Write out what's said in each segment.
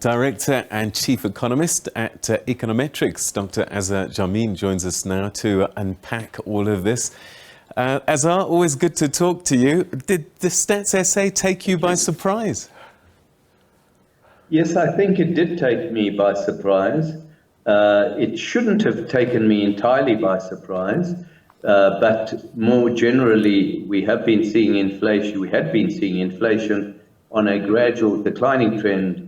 Director and Chief Economist at Econometrix, Dr. Azar Jammine, joins us now to unpack all of this. Azar, always good to talk to you. Did the stats essay take you by surprise? Yes, I think it did take me by surprise. It shouldn't have taken me entirely by surprise, but more generally, we had been seeing inflation on a gradual declining trend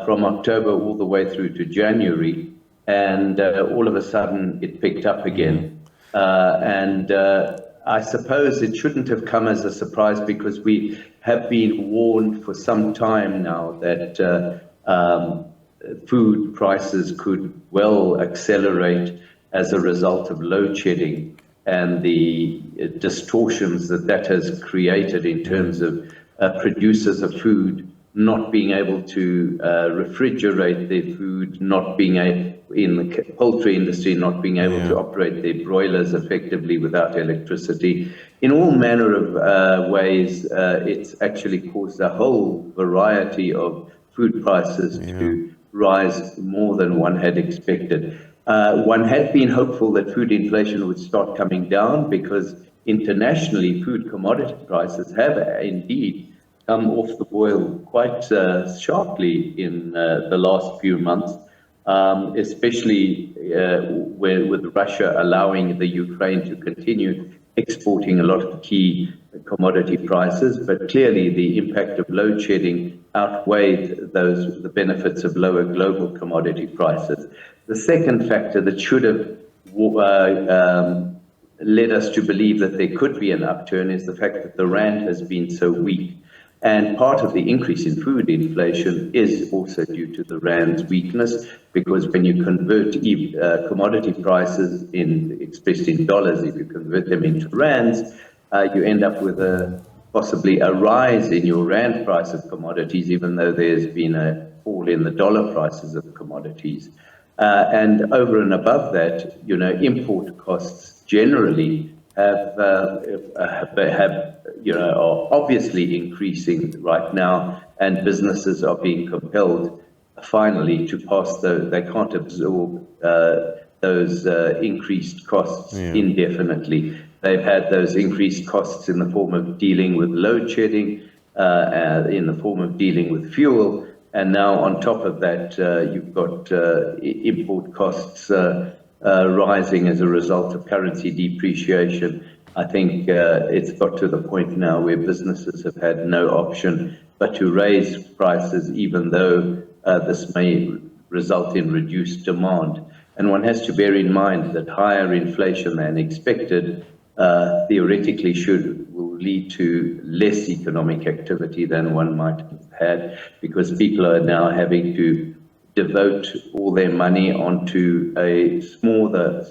from October all the way through to January, and all of a sudden it picked up again. I suppose it shouldn't have come as a surprise because we have been warned for some time now that food prices could well accelerate as a result of load shedding and the distortions that has created in terms of producers of food not being able to refrigerate their food, not being able, in the poultry industry, not being able to operate their broilers effectively without electricity. In all manner of ways, it's actually caused a whole variety of food prices to rise more than one had expected. One had been hopeful that food inflation would start coming down because internationally food commodity prices have indeed come off the boil quite sharply in the last few months, especially with Russia allowing the Ukraine to continue exporting a lot of key commodity prices. But clearly the impact of load shedding outweighed the benefits of lower global commodity prices. The second factor that should have led us to believe that there could be an upturn is the fact that the rand has been so weak. And part of the increase in food inflation is also due to the rand's weakness, because when you convert commodity prices expressed in dollars, if you convert them into rands, you end up with possibly a rise in your rand price of commodities, even though there's been a fall in the dollar prices of commodities. And over and above that, import costs generally are obviously increasing right now, and businesses are being compelled finally to pass they can't absorb those increased costs indefinitely. They've had those increased costs in the form of dealing with load shedding, in the form of dealing with fuel, and now on top of that you've got import costs rising as a result of currency depreciation. I think it's got to the point now where businesses have had no option but to raise prices, even though this may result in reduced demand. And one has to bear in mind that higher inflation than expected theoretically will lead to less economic activity than one might have had, because people are now having to devote all their money onto a smaller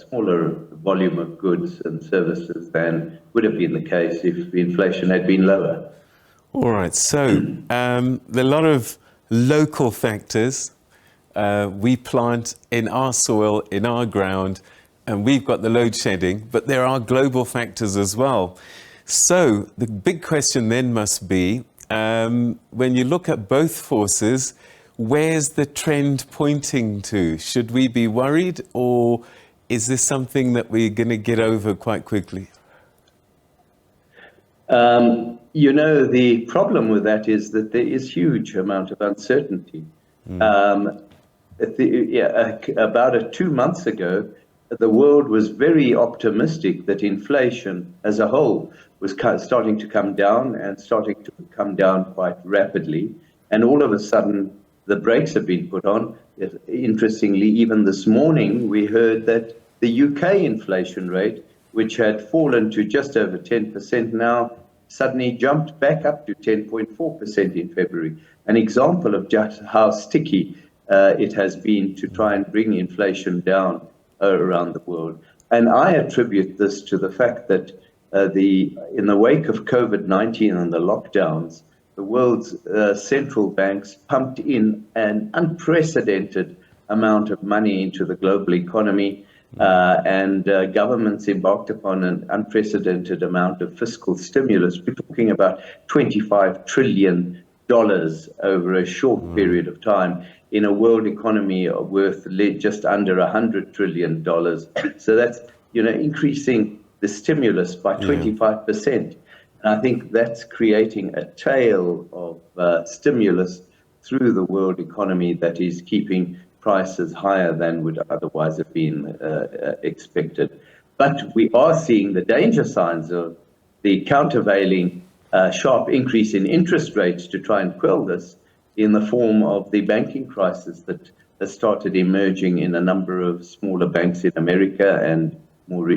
volume of goods and services than would have been the case if the inflation had been lower. All right, so there are a lot of local factors. We plant in our soil, in our ground, and we've got the load shedding, but there are global factors as well. So the big question then must be, when you look at both forces, where's the trend pointing to? Should we be worried, or is this something that we're going to get over quite quickly? The problem with that is that there is huge amount of uncertainty. About 2 months ago, the world was very optimistic that inflation as a whole was starting to come down, and starting to come down quite rapidly. And all of a sudden, the brakes have been put on. Interestingly, even this morning, we heard that the UK inflation rate, which had fallen to just over 10% now, suddenly jumped back up to 10.4% in February. An example of just how sticky it has been to try and bring inflation down around the world. And I attribute this to the fact that in the wake of COVID-19 and the lockdowns, the world's central banks pumped in an unprecedented amount of money into the global economy, and governments embarked upon an unprecedented amount of fiscal stimulus. We're talking about $25 trillion over a short period of time. in a world economy worth just under $100 trillion. So that's, increasing the stimulus by 25%. And I think that's creating a tail of stimulus through the world economy that is keeping prices higher than would otherwise have been expected. But we are seeing the danger signs of the countervailing sharp increase in interest rates to try and quell this in the form of the banking crisis that has started emerging in a number of smaller banks in America and more,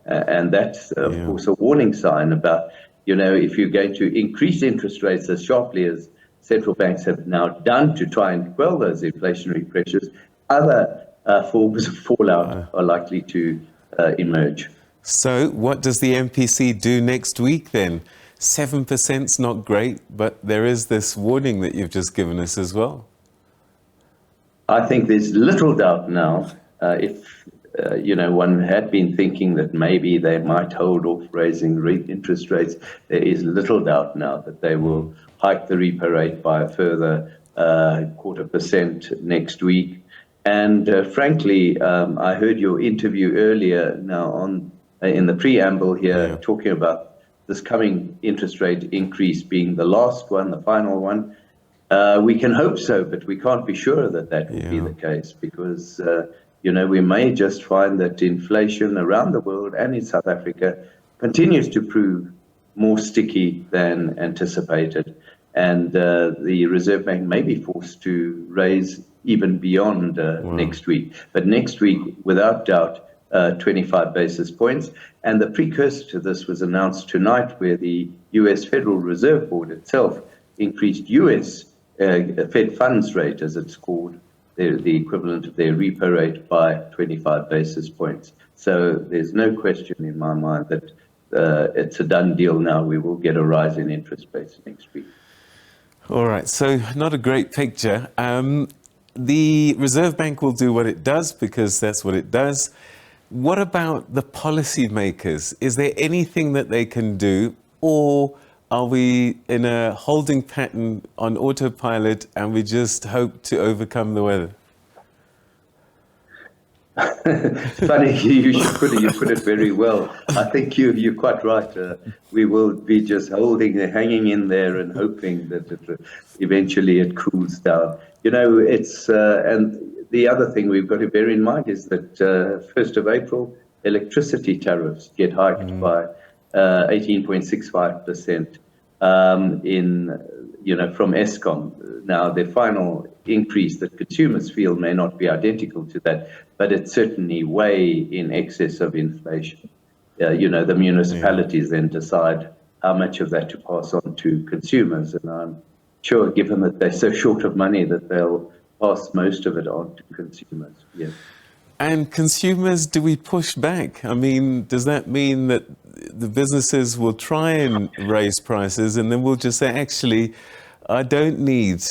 and that's of course a warning sign about, if you're going to increase interest rates as sharply as central banks have now done to try and quell those inflationary pressures, other forms of fallout are likely to emerge. So what does the MPC do next week then? 7%'s not great, but there is this warning that you've just given us as well. I think there's little doubt now, if one had been thinking that maybe they might hold off raising interest rates, there is little doubt now that they will hike the repo rate by a further 0.25% next week. And frankly, I heard your interview earlier now in the preamble here, talking about this coming interest rate increase being the last one, the final one. We can hope so, but we can't be sure that will be the case, because we may just find that inflation around the world and in South Africa continues to prove more sticky than anticipated. And the Reserve Bank may be forced to raise even beyond next week. But next week, without doubt, 25 basis points. And the precursor to this was announced tonight, where the US Federal Reserve Board itself increased US Fed funds rate, as it's called, the equivalent of their repo rate, by 25 basis points. So there's no question in my mind that it's a done deal now. We will get a rise in interest rates next week. All right, so not a great picture. The Reserve Bank will do what it does because that's what it does. What about the policymakers? Is there anything that they can do, or are we in a holding pattern on autopilot and we just hope to overcome the weather? Funny, you put it very well. I think you're quite right. We will be just hanging in there and hoping that eventually it cools down. It's and the other thing we've got to bear in mind is that 1st of April, electricity tariffs get hiked by 18.65% from Eskom. Now, the final increase that consumers feel may not be identical to that, but it's certainly way in excess of inflation. The municipalities then decide how much of that to pass on to consumers, and I'm sure, given that they're so short of money, that they'll pass most of it on to consumers. Yes. And consumers, do we push back? I mean, does that mean that the businesses will try and raise prices, and then we'll just say, actually, I don't need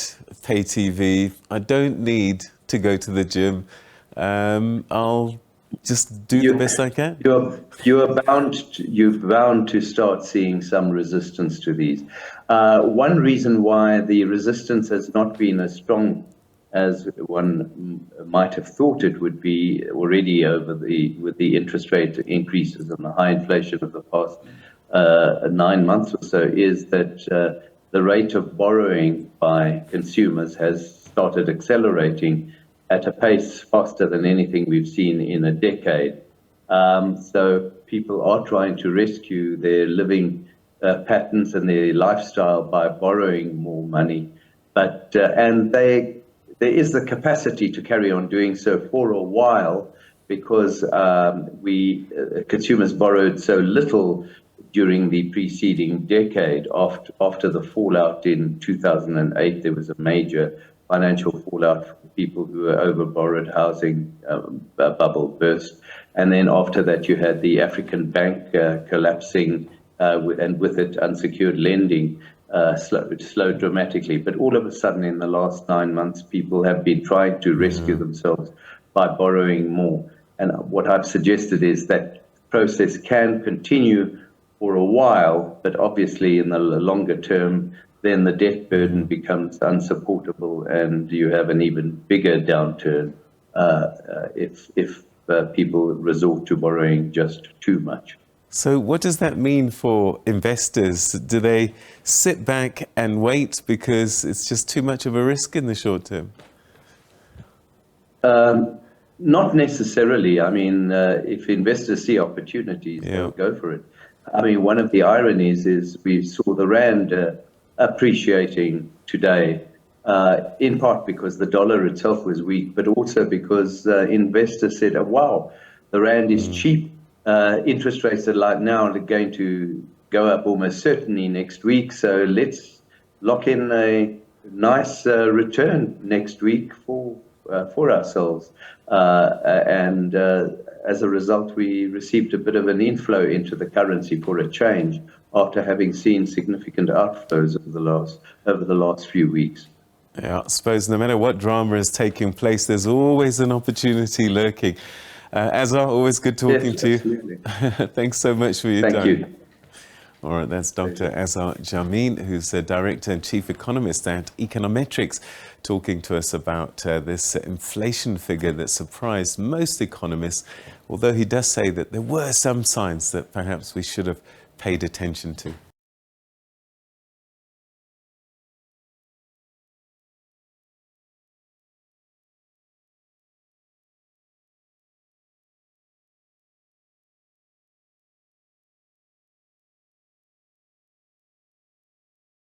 pay TV, I don't need to go to the gym, I'll just do the best I can? You're bound to start seeing some resistance to these. One reason why the resistance has not been as strong as one might have thought it would be already with the interest rate increases and the high inflation of the past 9 months or so, is that the rate of borrowing by consumers has started accelerating at a pace faster than anything we've seen in a decade. So people are trying to rescue their living patterns and their lifestyle by borrowing more money. But there is the capacity to carry on doing so for a while, because consumers borrowed so little during the preceding decade. After the fallout in 2008, there was a major financial fallout for people who were over-borrowed. Housing bubble burst. And then after that, you had the African bank collapsing, and with it, unsecured lending slowed dramatically. But all of a sudden, in the last 9 months, people have been trying to rescue themselves by borrowing more. And what I've suggested is that process can continue for a while, but obviously in the longer term, then the debt burden becomes unsupportable, and you have an even bigger downturn if people resort to borrowing just too much. So what does that mean for investors? Do they sit back and wait because it's just too much of a risk in the short term? Not necessarily. I mean, if investors see opportunities, they'll go for it. I mean, one of the ironies is we saw the rand appreciating today, in part because the dollar itself was weak, but also because investors said, oh, wow, the rand is cheap. Interest rates are like now are going to go up almost certainly next week. So let's lock in a nice return next week for ourselves. And as a result, we received a bit of an inflow into the currency for a change after having seen significant outflows over the last few weeks. Yeah, I suppose no matter what drama is taking place, there's always an opportunity lurking. Azar, always good talking to you. Thanks so much for your time. Thank you. All right, that's Dr. Azar Jammine, who's the Director and Chief Economist at Econometrix, talking to us about this inflation figure that surprised most economists, although he does say that there were some signs that perhaps we should have paid attention to.